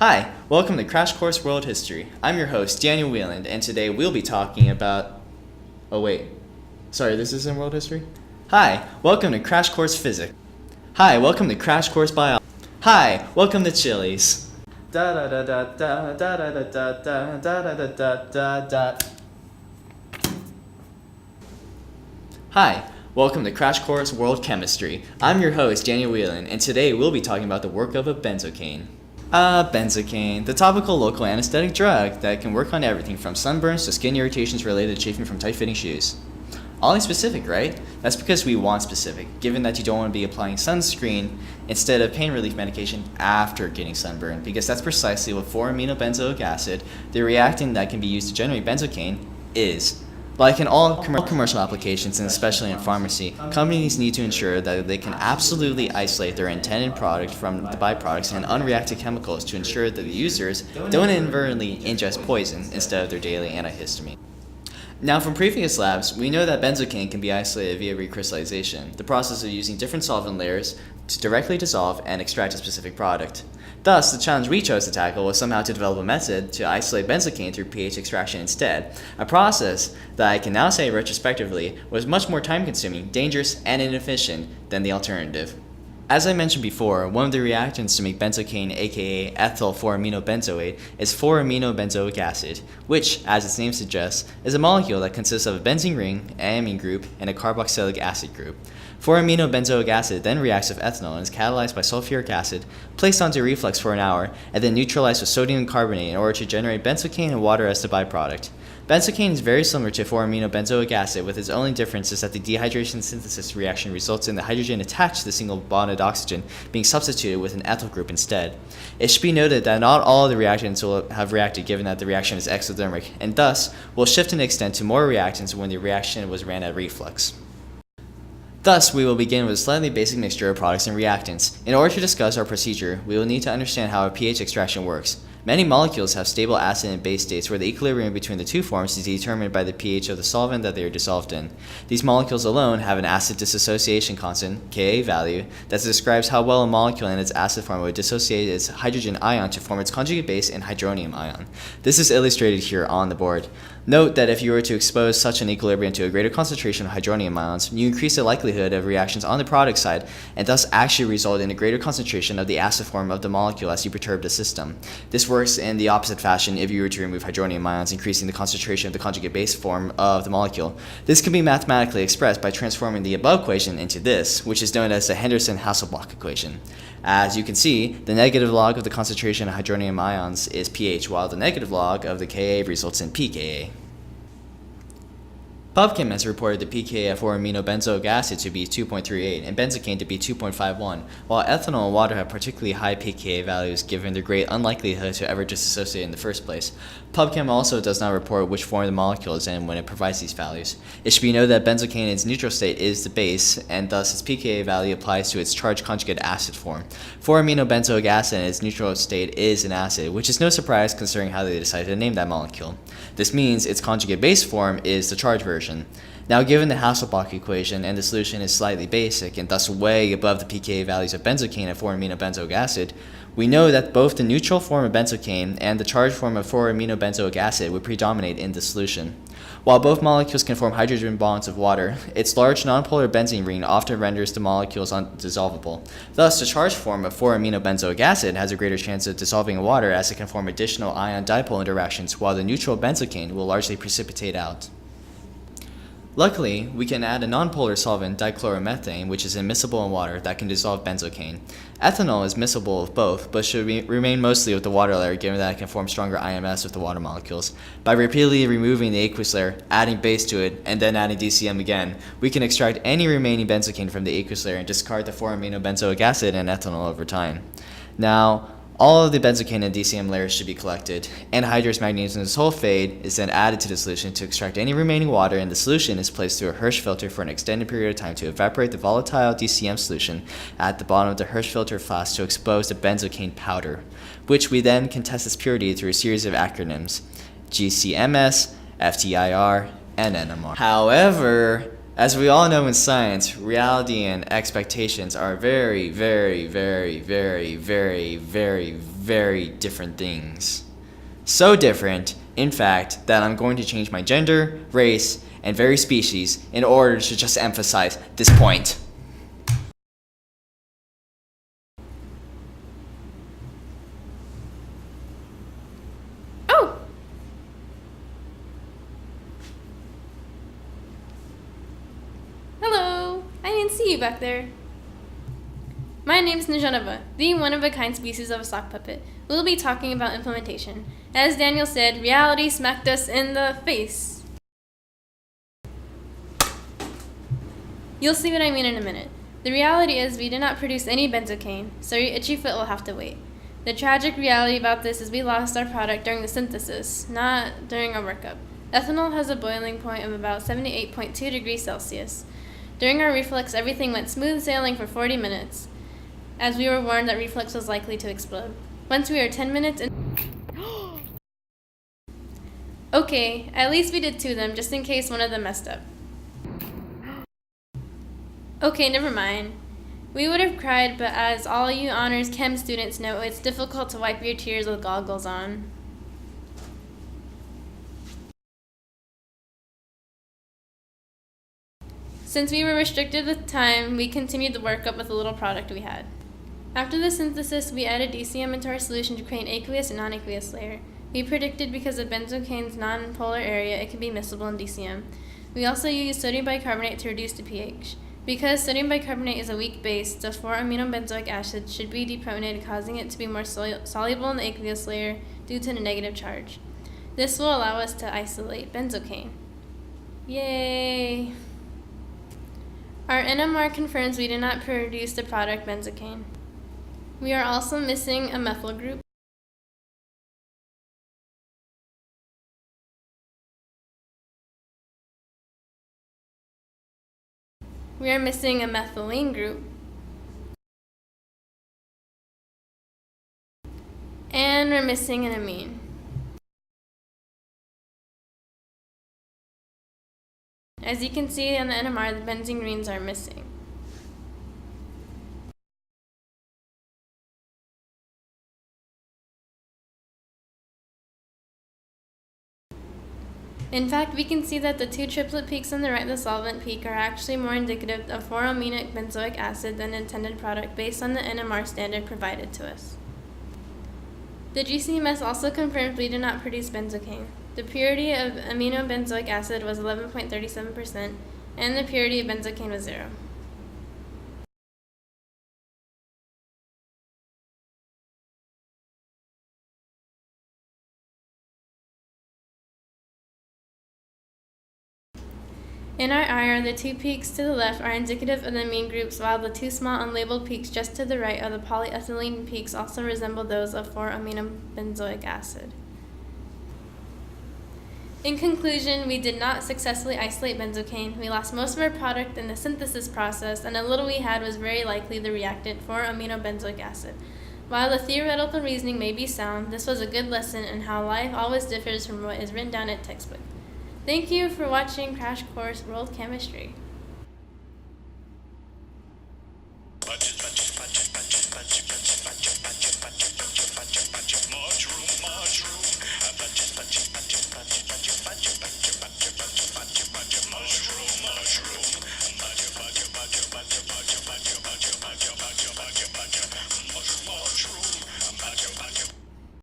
Hi, welcome to Crash Course World History. I'm your host, Daniel Wieland, and today we'll be talking about... Oh wait, sorry, this isn't World History? Hi, welcome to Crash Course Physics. Hi, welcome to Crash Course Biology. Hi, welcome to Chili's. Da da da da da da da da da da da da da da. Hi, welcome to Crash Course World Chemistry. I'm your host, Daniel Wieland, and today we'll be talking about the work of a benzocaine. Benzocaine, the topical local anesthetic drug that can work on everything from sunburns to skin irritations related to chafing from tight-fitting shoes. Oddly specific, right? That's because we want specific, given that you don't want to be applying sunscreen instead of pain relief medication after getting sunburned, because that's precisely what 4-amino-benzoic acid, the reactant that can be used to generate benzocaine, is. Like in all commercial applications, and especially in pharmacy, companies need to ensure that they can absolutely isolate their intended product from the byproducts and unreacted chemicals to ensure that the users don't inadvertently ingest poison instead of their daily antihistamine. Now, from previous labs, we know that benzocaine can be isolated via recrystallization, the process of using different solvent layers to directly dissolve and extract a specific product. Thus, the challenge we chose to tackle was somehow to develop a method to isolate benzocaine through pH extraction instead, a process that I can now say retrospectively was much more time-consuming, dangerous, and inefficient than the alternative. As I mentioned before, one of the reactants to make benzocaine, aka ethyl 4-amino-benzoate, is 4-amino-benzoic acid, which, as its name suggests, is a molecule that consists of a benzene ring, an amine group, and a carboxylic acid group. 4-amino-benzoic acid then reacts with ethanol and is catalyzed by sulfuric acid, placed onto reflux for an hour, and then neutralized with sodium carbonate in order to generate benzocaine and water as the byproduct. Benzocaine is very similar to 4-amino-benzoic acid, with its only difference is that the dehydration synthesis reaction results in the hydrogen attached to the single bonded oxygen being substituted with an ethyl group instead. It should be noted that not all of the reactants will have reacted given that the reaction is exothermic, and thus will shift in extent to more reactants when the reaction was ran at reflux. Thus, we will begin with a slightly basic mixture of products and reactants. In order to discuss our procedure, we will need to understand how a pH extraction works. Many molecules have stable acid and base states where the equilibrium between the two forms is determined by the pH of the solvent that they are dissolved in. These molecules alone have an acid dissociation constant, Ka value, that describes how well a molecule in its acid form would dissociate its hydrogen ion to form its conjugate base and hydronium ion. This is illustrated here on the board. Note that if you were to expose such an equilibrium to a greater concentration of hydronium ions, you increase the likelihood of reactions on the product side and thus actually result in a greater concentration of the acid form of the molecule as you perturb the system. This works in the opposite fashion if you were to remove hydronium ions, increasing the concentration of the conjugate base form of the molecule. This can be mathematically expressed by transforming the above equation into this, which is known as the Henderson-Hasselbalch equation. As you can see, the negative log of the concentration of hydronium ions is pH, while the negative log of the Ka results in pKa. PubChem has reported the pKa of 4-amino-benzoic acid to be 2.38 and benzocaine to be 2.51, while ethanol and water have particularly high pKa values given their great unlikelihood to ever dissociate in the first place. PubChem also does not report which form the molecule is in when it provides these values. It should be noted that benzocaine in its neutral state is the base, and thus its pKa value applies to its charged conjugate acid form. 4-amino-benzoic acid in its neutral state is an acid, which is no surprise considering how they decided to name that molecule. This means its conjugate base form is the charged version. Now, given the Hasselbalch equation and the solution is slightly basic and thus way above the pKa values of benzocaine and 4-amino-benzoic acid, we know that both the neutral form of benzocaine and the charged form of 4-amino-benzoic acid would predominate in the solution. While both molecules can form hydrogen bonds of water, its large nonpolar benzene ring often renders the molecules undissolvable. Thus, the charged form of 4-amino-benzoic acid has a greater chance of dissolving in water as it can form additional ion-dipole interactions, while the neutral benzocaine will largely precipitate out. Luckily, we can add a nonpolar solvent, dichloromethane, which is immiscible in water that can dissolve benzocaine. Ethanol is miscible with both, but should remain mostly with the water layer given that it can form stronger IMS with the water molecules. By repeatedly removing the aqueous layer, adding base to it, and then adding DCM again, we can extract any remaining benzocaine from the aqueous layer and discard the 4-amino-benzoic acid and ethanol over time. Now, all of the benzocaine and DCM layers should be collected. Anhydrous magnesium sulfate is then added to the solution to extract any remaining water, and the solution is placed through a Hirsch filter for an extended period of time to evaporate the volatile DCM solution at the bottom of the Hirsch filter flask to expose the benzocaine powder, which we then can test its purity through a series of acronyms: GCMS, FTIR, and NMR. However, as we all know in science, reality and expectations are very, very, very, very, very, very, very different things. So different, in fact, that I'm going to change my gender, race, and very species in order to just emphasize this point. Oh! Hello! I didn't see you back there. My name's Nizhonabah, the one-of-a-kind species of a sock puppet. We'll be talking about implementation. As Daniel said, reality smacked us in the face. You'll see what I mean in a minute. The reality is we did not produce any benzocaine, so your itchy foot will have to wait. The tragic reality about this is we lost our product during the synthesis, not during our workup. Ethanol has a boiling point of about 78.2 degrees Celsius. During our reflux, everything went smooth sailing for 40 minutes, as we were warned that reflux was likely to explode. Once we were 10 minutes in... Okay, at least we did 2 of them, just in case one of them messed up. Okay, never mind. We would have cried, but as all you honors chem students know, it's difficult to wipe your tears with goggles on. Since we were restricted with time, we continued the workup with the little product we had. After the synthesis, we added DCM into our solution to create an aqueous and non-aqueous layer. We predicted because of benzocaine's non-polar area, it could be miscible in DCM. We also used sodium bicarbonate to reduce the pH. Because sodium bicarbonate is a weak base, the 4-aminobenzoic acid should be deprotonated, causing it to be more soluble in the aqueous layer due to the negative charge. This will allow us to isolate benzocaine. Yay! Our NMR confirms we did not produce the product benzocaine. We are also missing a methyl group. We are missing a methylene group. And we're missing an amine. As you can see on the NMR, the benzene rings are missing. In fact, we can see that the 2 triplet peaks on the right of the solvent peak are actually more indicative of 4-aminic benzoic acid than the intended product based on the NMR standard provided to us. The GCMS also confirms we did not produce benzocaine. The purity of aminobenzoic acid was 11.37%, and the purity of benzocaine was 0. In our IR, the 2 peaks to the left are indicative of the amine groups, while the 2 small unlabeled peaks just to the right of the polyethylene peaks also resemble those of 4-aminobenzoic acid. In conclusion, we did not successfully isolate benzocaine. We lost most of our product in the synthesis process, and the little we had was very likely the reactant 4-aminobenzoic acid. While the theoretical reasoning may be sound, this was a good lesson in how life always differs from what is written down in textbook. Thank you for watching Crash Course World Chemistry.